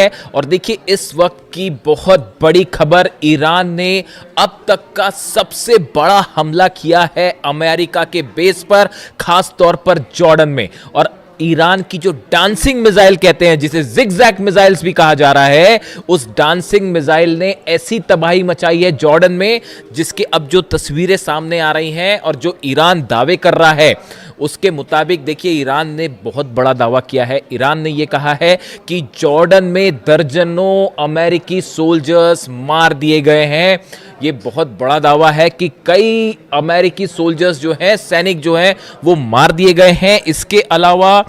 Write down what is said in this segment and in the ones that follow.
है। और देखिए इस वक्त की बहुत बड़ी खबर, ईरान ने अब तक का सबसे बड़ा हमला किया है अमेरिका के बेस पर, खास तौर पर जॉर्डन में। और ईरान की जो डांसिंग मिसाइल कहते हैं, जिसे जिगजैग मिसाइल्स भी कहा जा रहा है, उस डांसिंग मिसाइल ने ऐसी तबाही मचाई है जॉर्डन में, जिसके अब जो तस्वीरें सामने आ रही हैं और जो ईरान दावे कर रहा है उसके मुताबिक देखिए ईरान ने बहुत बड़ा दावा किया है। ईरान ने यह कहा है कि जॉर्डन में दर्जनों अमेरिकी सोल्जर्स मार दिए गए हैं। ये बहुत बड़ा दावा है कि कई अमेरिकी सोल्जर्स जो हैं, सैनिक जो हैं, वो मार दिए गए हैं। इसके अलावा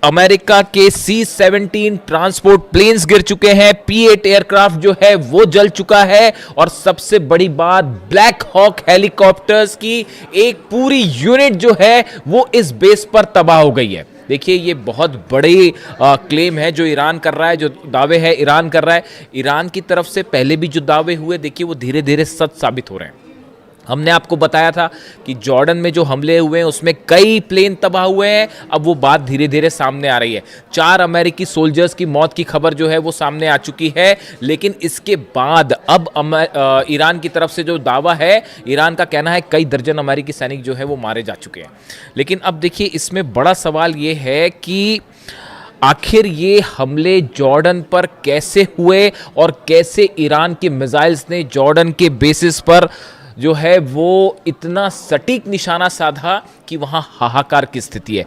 अमेरिका के C-17 ट्रांसपोर्ट प्लेन्स गिर चुके हैं, P-8 एयरक्राफ्ट जो है वो जल चुका है, और सबसे बड़ी बात, ब्लैक हॉक हेलीकॉप्टर्स की एक पूरी यूनिट जो है वो इस बेस पर तबाह हो गई है। देखिए ये बहुत बड़ी क्लेम है जो ईरान कर रहा है, जो दावे है ईरान कर रहा है। ईरान की तरफ से पहले भी जो दावे हुए, देखिए वो धीरे धीरे सच साबित हो रहे हैं। हमने आपको बताया था कि जॉर्डन में जो हमले हुए हैं उसमें कई प्लेन तबाह हुए हैं। अब वो बात धीरे धीरे सामने आ रही है। 4 अमेरिकी सोल्जर्स की मौत की खबर जो है वो सामने आ चुकी है, लेकिन इसके बाद अब ईरान की तरफ से जो दावा है, ईरान का कहना है कई दर्जन अमेरिकी सैनिक जो है वो मारे जा चुके हैं। लेकिन अब देखिए इसमें बड़ा सवाल ये है कि आखिर ये हमले जॉर्डन पर कैसे हुए और कैसे ईरान के मिसाइल्स ने जॉर्डन के बेसिस पर जो है वो इतना सटीक निशाना साधा कि वहां हाहाकार की स्थिति है।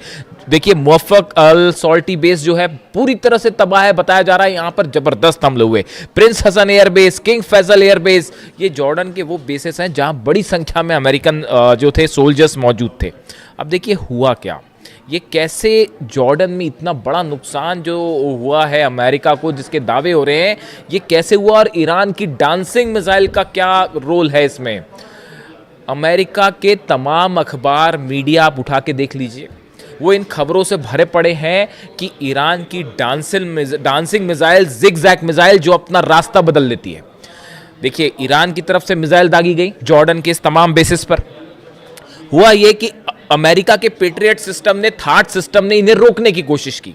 देखिए मुवफ़्फ़क़ अल सॉल्टी बेस जो है पूरी तरह से तबाह है, बताया जा रहा है यहां पर जबरदस्त हमले हुए। Prince Hassan airbase, king Faisal airbase, ये जॉर्डन के वो बेसेस हैं जहां बड़ी संख्या में अमेरिकन जो थे सोल्जर्स मौजूद थे। अब देखिए हुआ क्या, ये कैसे जॉर्डन में इतना बड़ा नुकसान जो हुआ है अमेरिका को, जिसके दावे हो रहे हैं, ये कैसे हुआ, और ईरान की डांसिंग मिसाइल का क्या रोल है इसमें। अमेरिका के तमाम अखबार, मीडिया आप उठा के देख लीजिए, वो इन खबरों से भरे पड़े हैं कि ईरान की डांसिंग मिसाइल, जिगजैग मिसाइल जो अपना रास्ता बदल लेती है। देखिए ईरान की तरफ से मिसाइल दागी गई जॉर्डन के इस तमाम बेसिस पर। हुआ ये कि अमेरिका के पेट्रियट सिस्टम ने, थाट सिस्टम ने इन्हें रोकने की कोशिश की,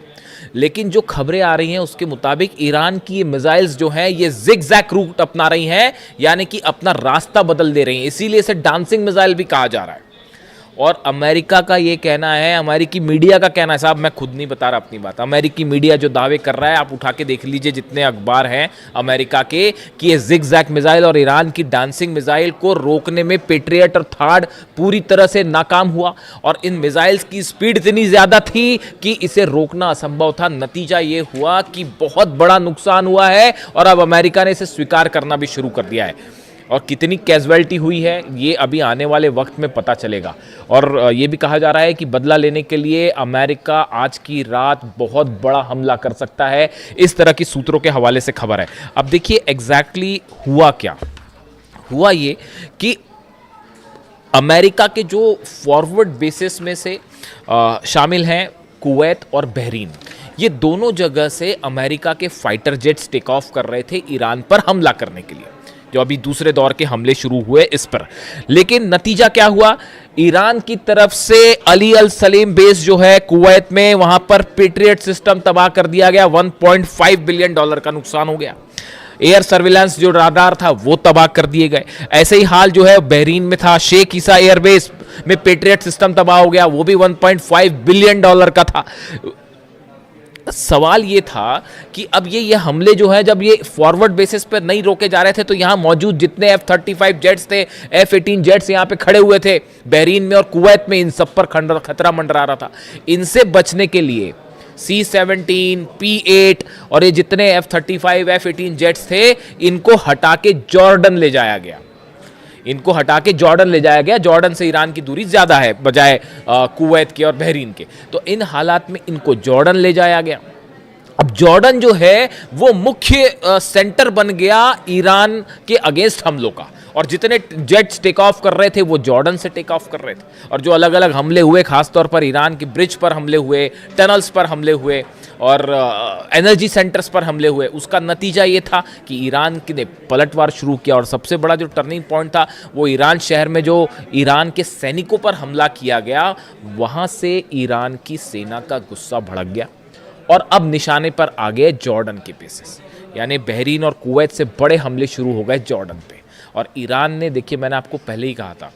लेकिन जो खबरें आ रही हैं उसके मुताबिक ईरान की ये मिसाइल्स जो हैं ये जिगजैग रूट अपना रही हैं, यानी कि अपना रास्ता बदल दे रही हैं। इसीलिए इसे डांसिंग मिसाइल भी कहा जा रहा है। और अमेरिका का ये कहना है, अमेरिकी मीडिया का कहना है, साहब मैं खुद नहीं बता रहा अपनी बात, अमेरिकी मीडिया जो दावे कर रहा है, आप उठा के देख लीजिए जितने अखबार हैं अमेरिका के, कि ये जिगजैग मिसाइल और ईरान की डांसिंग मिसाइल को रोकने में पेट्रियट और थाड पूरी तरह से नाकाम हुआ। और इन मिसाइल्स की स्पीड इतनी ज़्यादा थी कि इसे रोकना असंभव था। नतीजा ये हुआ कि बहुत बड़ा नुकसान हुआ है, और अब अमेरिका ने इसे स्वीकार करना भी शुरू कर दिया है। और कितनी कैजुअलिटी हुई है ये अभी आने वाले वक्त में पता चलेगा। और ये भी कहा जा रहा है कि बदला लेने के लिए अमेरिका आज की रात बहुत बड़ा हमला कर सकता है, इस तरह की सूत्रों के हवाले से खबर है। अब देखिए एग्जैक्टली हुआ क्या। हुआ ये कि अमेरिका के जो फॉरवर्ड बेसिस में से शामिल हैं कुवैत और बहरीन, ये दोनों जगह से अमेरिका के फाइटर जेट्स टेक ऑफ कर रहे थे ईरान पर हमला करने के लिए, जो अभी दूसरे दौर के हमले शुरू हुए इस पर। लेकिन नतीजा क्या हुआ, ईरान की तरफ से अली अल सलीम बेस जो है कुवैत में, वहां पर पेट्रियट सिस्टम तबाह कर दिया गया, $1.5 बिलियन का नुकसान हो गया। एयर सर्विलांस जो राडार था वो तबाह कर दिए गए। ऐसे ही हाल जो है बहरीन में था, शेख ईसा एयरबेस में पेट्रियट सिस्टम तबाह हो गया, वो भी $1.5 बिलियन का था। सवाल ये था कि अब ये हमले जो है, जब ये फॉरवर्ड बेसिस पर नहीं रोके जा रहे थे, तो यहां मौजूद जितने F-35 जेट्स थे, F-18 जेट्स यहां पे खड़े हुए थे बहरीन में और कुवैत में, इन सब पर खतरा मंडरा रहा था। इनसे बचने के लिए C-17, P-8 और ये जितने F-35 F-18 जेट्स थे, इनको हटा के जॉर्डन ले जाया गया। इनको हटा के जॉर्डन ले जाया गया। जॉर्डन से ईरान की दूरी ज़्यादा है बजाय कुवैत के और बहरीन के, तो इन हालात में इनको जॉर्डन ले जाया गया। अब जॉर्डन जो है वो मुख्य सेंटर बन गया ईरान के अगेंस्ट हमलों का, और जितने जेट्स टेक ऑफ कर रहे थे वो जॉर्डन से टेक ऑफ कर रहे थे। और जो अलग अलग हमले हुए, खासतौर पर ईरान की ब्रिज पर हमले हुए, टनल्स पर हमले हुए और एनर्जी सेंटर्स पर हमले हुए, उसका नतीजा ये था कि ईरान ने पलटवार शुरू किया। और सबसे बड़ा जो टर्निंग पॉइंट था वो ईरान शहर में जो ईरान के सैनिकों पर हमला किया गया, वहाँ से ईरान की सेना का गुस्सा भड़क गया और अब निशाने पर आ गए जॉर्डन के बेसिस, यानी बहरीन और कुवैत से बड़े हमले शुरू हो गए जॉर्डन पे। और ईरान ने, देखिए मैंने आपको पहले ही कहा था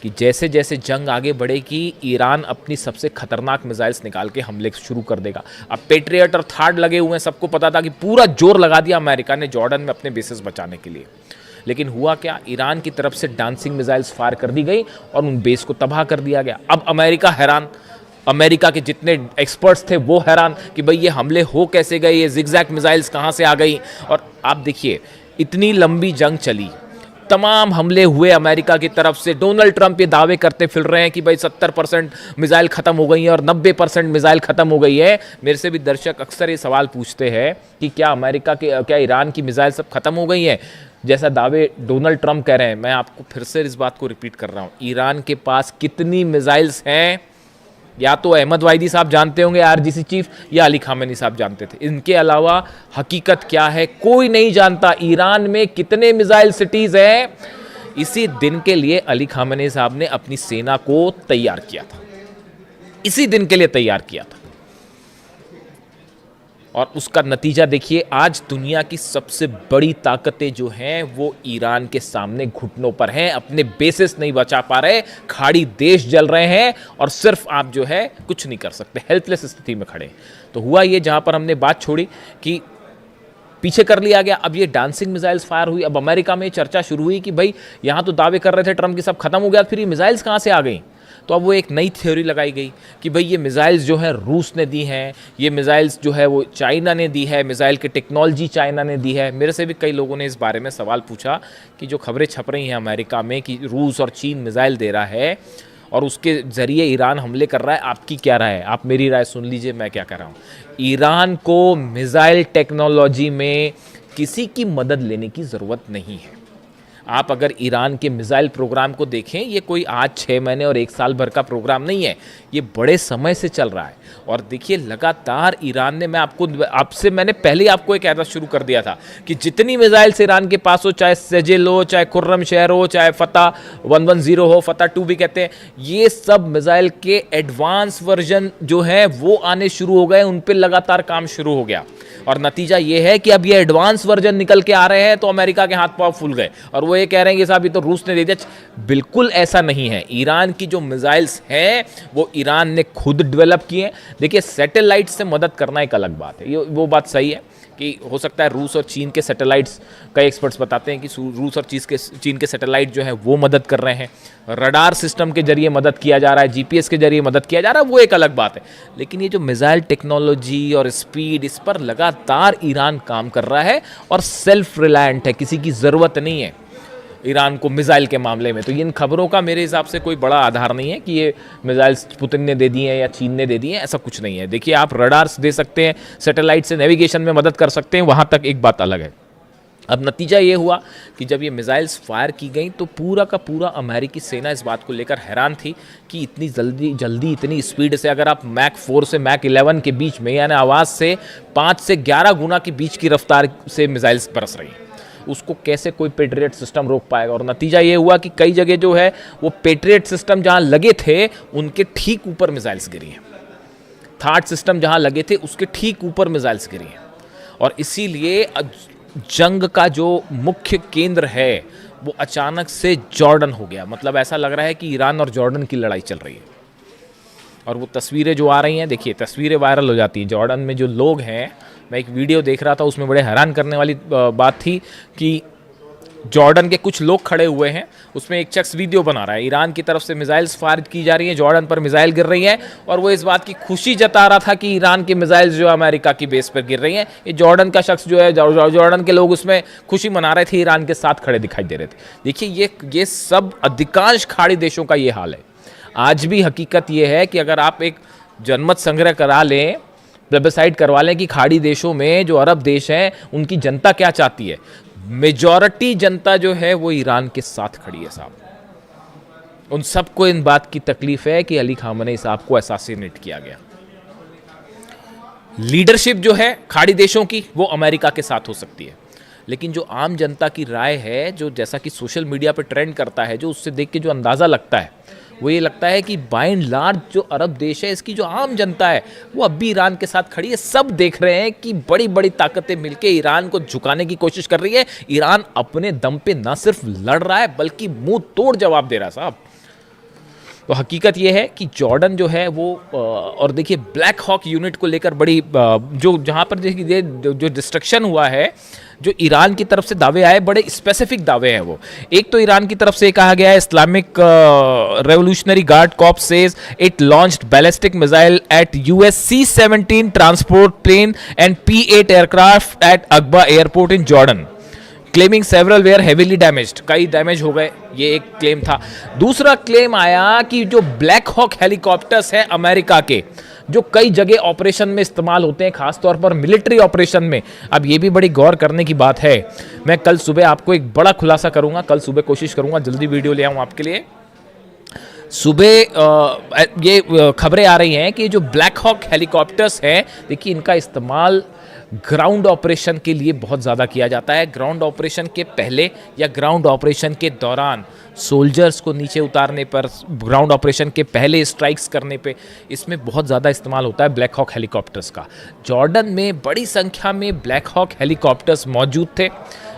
कि जैसे जैसे जंग आगे बढ़ेगी ईरान अपनी सबसे खतरनाक मिसाइल्स निकाल के हमले शुरू कर देगा। अब पेट्रियट और थार्ड लगे हुए हैं, सबको पता था कि पूरा जोर लगा दिया अमेरिका ने जॉर्डन में अपने बेसिस बचाने के लिए। लेकिन हुआ क्या, ईरान की तरफ से डांसिंग मिसाइल्स फायर कर दी गई और उन बेस को तबाह कर दिया गया। अब अमेरिका हैरान, अमेरिका के जितने एक्सपर्ट्स थे वो हैरान कि भाई ये हमले हो कैसे गए, ये जिगजैग मिसाइल्स कहाँ से आ गई। और आप देखिए इतनी लंबी जंग चली, तमाम हमले हुए अमेरिका की तरफ से। डोनाल्ड ट्रंप ये दावे करते फिर रहे हैं कि भाई 70% मिसाइल ख़त्म हो गई है और 90% मिसाइल ख़त्म हो गई है। मेरे से भी दर्शक अक्सर ये सवाल पूछते हैं कि क्या ईरान की मिसाइल सब खत्म हो गई है, जैसा दावे डोनाल्ड ट्रंप कह रहे हैं। मैं आपको फिर से इस बात को रिपीट कर रहा हूँ, ईरान के पास कितनी मिसाइल्स हैं या तो अहमद वाहिदी साहब जानते होंगे आरजीसी चीफ, या अली खामेनी साहब जानते थे। इनके अलावा हकीकत क्या है कोई नहीं जानता। ईरान में कितने मिसाइल सिटीज हैं, इसी दिन के लिए अली खामेनी साहब ने अपनी सेना को तैयार किया था, इसी दिन के लिए तैयार किया था। और उसका नतीजा देखिए, आज दुनिया की सबसे बड़ी ताकतें जो हैं वो ईरान के सामने घुटनों पर हैं, अपने बेसिस नहीं बचा पा रहे, खाड़ी देश जल रहे हैं और सिर्फ आप जो है कुछ नहीं कर सकते, हेल्पलेस स्थिति में खड़े। तो हुआ ये, जहां पर हमने बात छोड़ी कि पीछे कर लिया गया, अब ये डांसिंग मिसाइल्स फायर हुई। अब अमेरिका में चर्चा शुरू हुई कि भाई यहां तो दावे कर रहे थे ट्रंप की सब खत्म हो गया, फिर ये मिसाइल्स कहां से आ गई। तो अब वो एक नई थ्योरी लगाई गई कि भाई ये मिसाइल्स जो है रूस ने दी हैं, ये मिसाइल्स जो है वो चाइना ने दी है, मिसाइल की टेक्नोलॉजी चाइना ने दी है। मेरे से भी कई लोगों ने इस बारे में सवाल पूछा कि जो खबरें छप रही हैं अमेरिका में कि रूस और चीन मिसाइल दे रहा है और उसके ज़रिए ईरान हमले कर रहा है, आपकी क्या राय है? आप मेरी राय सुन लीजिए, मैं क्या कर रहा हूँ। ईरान को मिसाइल टेक्नोलॉजी में किसी की मदद लेने की ज़रूरत नहीं है। आप अगर ईरान के मिसाइल प्रोग्राम को देखें, ये कोई आज 6 महीने और 1 साल भर का प्रोग्राम नहीं है, ये बड़े समय से चल रहा है। और देखिए लगातार ईरान ने, मैंने पहले ही आपको एक ऐसा शुरू कर दिया था कि जितनी मिसाइल्स ईरान के पास हो, चाहे सेजिल हो, चाहे खुर्रम शहर हो, चाहे फतह 110 हो, फतह 2 भी कहते हैं, ये सब मिसाइल के एडवांस वर्जन जो है वो आने शुरू हो गए, उन पर लगातार काम शुरू हो गया। और नतीजा ये है कि अब ये एडवांस वर्जन निकल के आ रहे हैं तो अमेरिका के हाथ पांव फूल गए और वो ये कह रहे हैं कि साहब ये तो रूस ने दे दिया। बिल्कुल ऐसा नहीं है। ईरान की जो मिसाइल्स हैं वो ईरान ने खुद डेवलप किए हैं। देखिए सैटेलाइट से मदद करना एक अलग बात है, ये वो बात सही है कि हो सकता है रूस और चीन के सैटेलाइट्स, कई एक्सपर्ट्स बताते हैं कि रूस और चीन के सैटेलाइट जो है वो मदद कर रहे हैं, रडार सिस्टम के जरिए मदद किया जा रहा है, जीपीएस के जरिए मदद किया जा रहा है, वो एक अलग बात है। लेकिन ये जो मिसाइल टेक्नोलॉजी और स्पीड, इस पर लगातार ईरान काम कर रहा है और सेल्फ रिलायंट है, किसी की ज़रूरत नहीं है ईरान को मिसाइल के मामले में। तो इन खबरों का मेरे हिसाब से कोई बड़ा आधार नहीं है कि ये मिसाइल्स पुतिन ने दे दी हैं या चीन ने दे दी हैं, ऐसा कुछ नहीं है। देखिए आप रडार्स दे सकते हैं, सैटेलाइट से नेविगेशन में मदद कर सकते हैं, वहाँ तक एक बात अलग है। अब नतीजा ये हुआ कि जब ये मिसाइल्स फायर की गई तो पूरा का पूरा अमेरिकी सेना इस बात को लेकर हैरान थी कि इतनी जल्दी इतनी स्पीड से, अगर आप मैक 4 से मैक 11 के बीच में, यानी आवाज़ से 5 से 11 गुना के बीच की रफ्तार से मिसाइल्स बरस रही हैं, उसको कैसे कोई पेट्रियट सिस्टम रोक पाएगा। और नतीजा ये हुआ कि कई जगह जो है वो पेट्रियट सिस्टम जहां लगे थे उनके ठीक ऊपर मिसाइल्स गिरी हैं, थार्ड सिस्टम जहां लगे थे उसके ठीक ऊपर मिसाइल्स गिरी हैं। और इसीलिए जंग का जो मुख्य केंद्र है वो अचानक से जॉर्डन हो गया। मतलब ऐसा लग रहा है कि ईरान और जॉर्डन की लड़ाई चल रही है। और वो तस्वीरें जो आ रही हैं, देखिए तस्वीरें वायरल हो जाती हैं। जॉर्डन में जो लोग हैं, मैं एक वीडियो देख रहा था उसमें बड़े हैरान करने वाली बात थी कि जॉर्डन के कुछ लोग खड़े हुए हैं, उसमें एक शख्स वीडियो बना रहा है, ईरान की तरफ से मिसाइल्स फायर की जा रही हैं, जॉर्डन पर मिसाइल गिर रही है और वो इस बात की खुशी जता रहा था कि ईरान की मिसाइल्स जो अमेरिका की बेस पर गिर रही हैं। ये जॉर्डन का शख्स जो है, जॉर्डन के लोग उसमें खुशी मना रहे थे, ईरान के साथ खड़े दिखाई दे रहे थे। देखिए ये सब अधिकांश खाड़ी देशों का ये हाल है। आज भी हकीकत ये है कि अगर आप एक जनमत संग्रह करा लें, प्लेबिसाइड करवा लें कि खाड़ी देशों में जो अरब देश हैं उनकी जनता क्या चाहती है, मेजॉरिटी जनता जो है वो ईरान के साथ खड़ी है साहब। उन सबको इन बात की तकलीफ है कि अली खामेनी साहब को असैसिनेट किया गया। लीडरशिप जो है खाड़ी देशों की वो अमेरिका के साथ हो सकती है, लेकिन जो आम जनता की राय है, जो जैसा कि सोशल मीडिया पर ट्रेंड करता है, जो उससे देख के जो अंदाज़ा लगता है वो ये लगता है कि बाय एंड लार्ज जो अरब देश है, इसकी जो आम जनता है वो अब भी ईरान के साथ खड़ी है। सब देख रहे हैं कि बड़ी बड़ी ताकतें मिलकर ईरान को झुकाने की कोशिश कर रही है। ईरान अपने दम पे न सिर्फ लड़ रहा है बल्कि मुंह तोड़ जवाब दे रहा है साहब। तो हकीकत ये है कि जॉर्डन जो है वो और देखिए ब्लैक हॉक यूनिट को लेकर बड़ी जो जहाँ पर देखिए जो डिस्ट्रक्शन हुआ है, जो ईरान की तरफ से दावे आए, बड़े स्पेसिफिक दावे हैं वो। एक तो ईरान की तरफ से कहा गया है Islamic revolutionary guard corps says it launched ballistic missile at US C-17 transport plane and P-8 aircraft at Aqaba airport in Jordan, claiming several were heavily damaged, कई डैमेज हो गए, ये एक क्लेम था। दूसरा क्लेम आया कि जो ब्लैक हॉक हेलीकॉप्टर्स हैं अमेरिका के, जो कई जगह ऑपरेशन में इस्तेमाल होते हैं, खासतौर पर मिलिट्री ऑपरेशन में। अब ये भी बड़ी गौर करने की बात है। मैं कल सुबह आपको एक बड़ा खुलासा करूंगा, कल सुबह कोशिश करूंगा जल्दी वीडियो ले आऊं आपके लिए। सुबह ये खबरें आ रही हैं कि जो ब्लैक हॉक हेलीकॉप्टर्स हैं, देखिए इनका इस्तेमाल ग्राउंड ऑपरेशन के लिए बहुत ज़्यादा किया जाता है। ग्राउंड ऑपरेशन के पहले या ग्राउंड ऑपरेशन के दौरान सोल्जर्स को नीचे उतारने पर, ग्राउंड ऑपरेशन के पहले स्ट्राइक्स करने पे, इसमें बहुत ज़्यादा इस्तेमाल होता है ब्लैक हॉक हेलीकॉप्टर्स का। जॉर्डन में बड़ी संख्या में ब्लैक हॉक हेलीकॉप्टर्स मौजूद थे,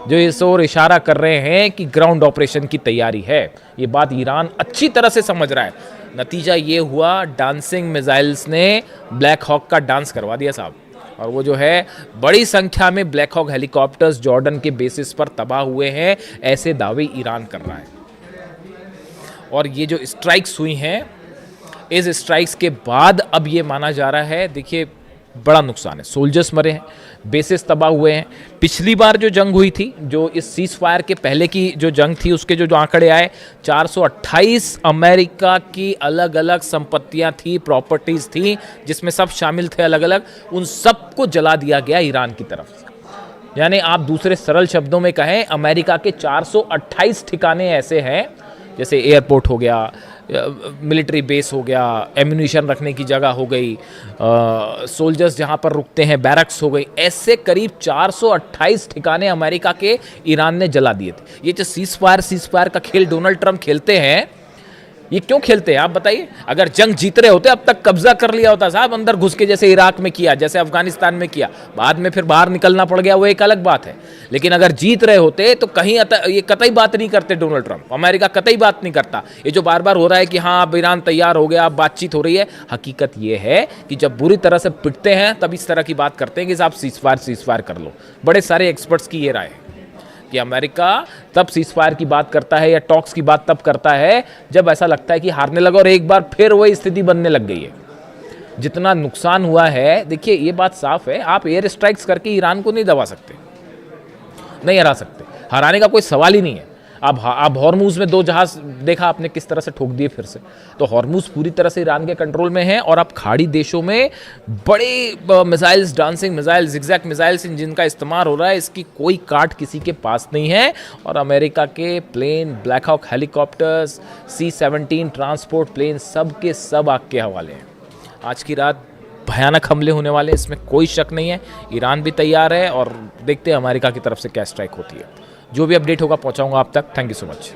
जो इस ओर इशारा कर रहे हैं कि ग्राउंड ऑपरेशन की तैयारी है। ये बात ईरान अच्छी तरह से समझ रहा है। नतीजा ये हुआ, डांसिंग मिसाइल्स ने ब्लैक हॉक का डांस करवा दिया साहब। और वो जो है बड़ी संख्या में ब्लैक हॉक हेलीकॉप्टर्स जॉर्डन के बेसिस पर तबाह हुए हैं, ऐसे दावे ईरान कर रहा है। और ये जो स्ट्राइक्स हुई हैं, इस स्ट्राइक्स के बाद अब ये माना जा रहा है, देखिए बड़ा नुकसान है, सोल्जर्स मरे हैं, बेसिस तबाह हुए हैं। पिछली बार जो जंग हुई थी, जो इस सीज फायर के पहले की जो जंग थी, उसके जो आंकड़े आए, 428 अमेरिका की अलग अलग संपत्तियां थी, प्रॉपर्टीज थी, जिसमें सब शामिल थे अलग अलग, उन सबको जला दिया गया ईरान की तरफ से। यानी आप दूसरे सरल शब्दों में कहें, अमेरिका के 428 ठिकाने ऐसे हैं, जैसे एयरपोर्ट हो गया, मिलिट्री बेस हो गया, एम्यूनिशन रखने की जगह हो गई, सोल्जर्स जहां पर रुकते हैं, बैरक्स हो गई, ऐसे करीब 428 ठिकाने अमेरिका के ईरान ने जला दिए थे। ये जो सीज फायर का खेल डोनाल्ड ट्रंप खेलते हैं, ये क्यों खेलते हैं आप बताइए? अगर जंग जीत रहे होते अब तक कब्जा कर लिया होता साहब, अंदर घुस के, जैसे इराक में किया, जैसे अफगानिस्तान में किया, बाद में फिर बाहर निकलना पड़ गया, वो एक अलग बात है। लेकिन अगर जीत रहे होते तो कहीं ये कतई बात नहीं करते डोनाल्ड ट्रंप, अमेरिका कतई बात नहीं करता। ये जो बार बार हो रहा है कि हाँ अब ईरान तैयार हो गया, अब बातचीत हो रही है, हकीकत ये है कि जब बुरी तरह से पिटते हैं तब इस तरह की बात करते हैं कि साहब सीज फायर कर लो। बड़े सारे एक्सपर्ट्स की ये राय है कि अमेरिका तब सीज फायर की बात करता है या टॉक्स की बात तब करता है जब ऐसा लगता है कि हारने लगा, और एक बार फिर वही स्थिति बनने लग गई है। जितना नुकसान हुआ है, देखिए ये बात साफ है, आप एयर स्ट्राइक्स करके ईरान को नहीं दबा सकते, नहीं हरा सकते, हराने का कोई सवाल ही नहीं है। अब हॉर्मूज में 2 जहाज देखा आपने किस तरह से ठोक दिए फिर से, तो हॉर्मूज पूरी तरह से ईरान के कंट्रोल में है। और अब खाड़ी देशों में बड़े missiles, dancing missiles, zigzag missiles, जिनका इस्तेमाल हो रहा है, इसकी कोई काट किसी के पास नहीं है। और अमेरिका के plane, Black Hawk helicopters, C-17 transport plane, सब के सब आग के हवाले हैं। आज की रात भयानक हमले होने वाले, इसमें कोई शक नहीं है। ईरान भी तैयार है और देखते हैं अमेरिका की तरफ से क्या स्ट्राइक होती है। जो भी अपडेट होगा पहुंचाऊंगा आप तक। Thank you so much.